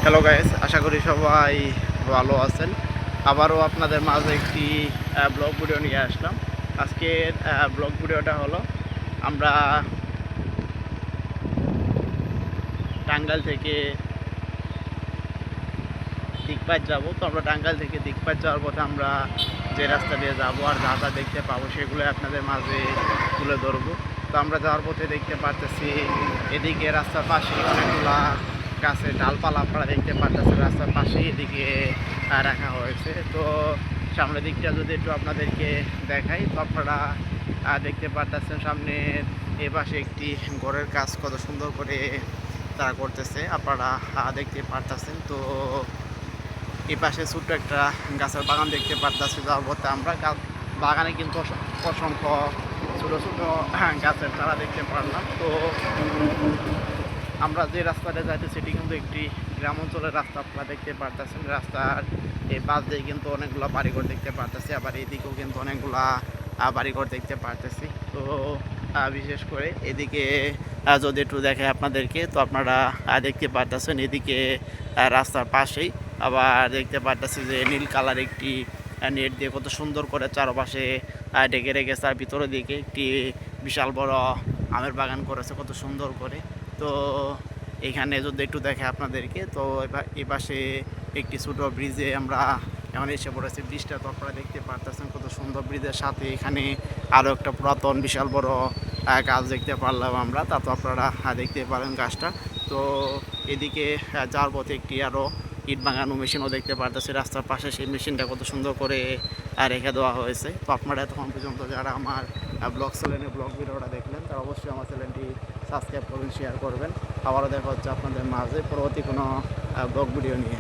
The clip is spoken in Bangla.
হ্যালো গাইস, আশা করি সবাই ভালো আছেন। আবারও আপনাদের মাঝে একটি ব্লগ ভিডিও নিয়ে আসলাম। আজকের ব্লগ ভিডিওটা হলো আমরা টাঙ্গাইল থেকে দিকপাত যাব। তো আমরা টাঙ্গাইল থেকে দিকপাত যাওয়ার পথে আমরা যে রাস্তা দিয়ে যাবো আর যা যা দেখতে পাবো সেগুলো আপনাদের মাঝে তুলে ধরবো। তো আমরা যাওয়ার পথে দেখতে পারতেছি এদিকে রাস্তার পাশে অনেকগুলা গাছের ডালপালা আপনারা দেখতে পারতেছেন রাস্তার পাশে এদিকে রাখা হয়েছে। তো সামনের দিকটা যদি একটু আপনাদেরকে দেখাই, তো আপনারা দেখতে পারতেছেন সামনে এ পাশে একটি ঘরের কাজ কত সুন্দর করে তারা করতেছে, আপনারা দেখতে পারতেছেন। তো এই পাশে ছোট্ট একটা গাছের বাগান দেখতে পারতেছি। যাওয়ার পথে আমরা বাগানে কিন্তু অসংখ্য ছোটো ছোটো গাছের চারা দেখতে পারলাম। তো আমরা যে রাস্তাটা যাইতে সেটি কিন্তু একটি গ্রাম অঞ্চলের রাস্তা, আপনারা দেখতে পারতেছেন। রাস্তার এই পাশ দিয়ে কিন্তু অনেকগুলো বাড়িঘর দেখতে পারতেছি, আবার এইদিকেও কিন্তু অনেকগুলা বাড়িঘর দেখতে পারতেছি। তো বিশেষ করে এদিকে যদি একটু দেখে আপনাদেরকে, তো আপনারা দেখতে পারতেছেন এদিকে রাস্তার পাশেই আবার দেখতে পারতেছি যে নীল কালার একটি নেট দিয়ে কত সুন্দর করে চারপাশে ঢেকে রেখেছে। আর ভিতরের দিকে একটি বিশাল বড় আমের বাগান করেছে কত সুন্দর করে। তো এখানে যদি একটু দেখে আপনাদেরকে, তো এ পাশে একটি ছোটো ব্রিজে আমরা এখন এসে পড়েছি। ব্রিজটা তো আপনারা দেখতে পারতেছেন কত সুন্দর। ব্রিজের সাথে এখানে আরও একটা পুরাতন বিশাল বড় গাছ দেখতে পারলাম আমরা, তা তো আপনারা দেখতে পারেন গাছটা। তো এদিকে যাওয়ার পথে একটি আরও ইট বাঙানো মেশিনও দেখতে পারতেছি রাস্তার পাশে। সেই মেশিনটা কত সুন্দর করে রেখে দেওয়া হয়েছে। তো আপনারা এতক্ষণ পর্যন্ত যারা আমার ব্লগ চ্যানেলে ব্লগ ভিডিওটা দেখলেন, তারা অবশ্যই আমার চ্যানেলটি সাবস্ক্রাইব করবেন, শেয়ার করবেন। আবারও দেখা হচ্ছে আপনাদের মাঝে পরবর্তী কোনো ব্লগ ভিডিও নিয়ে।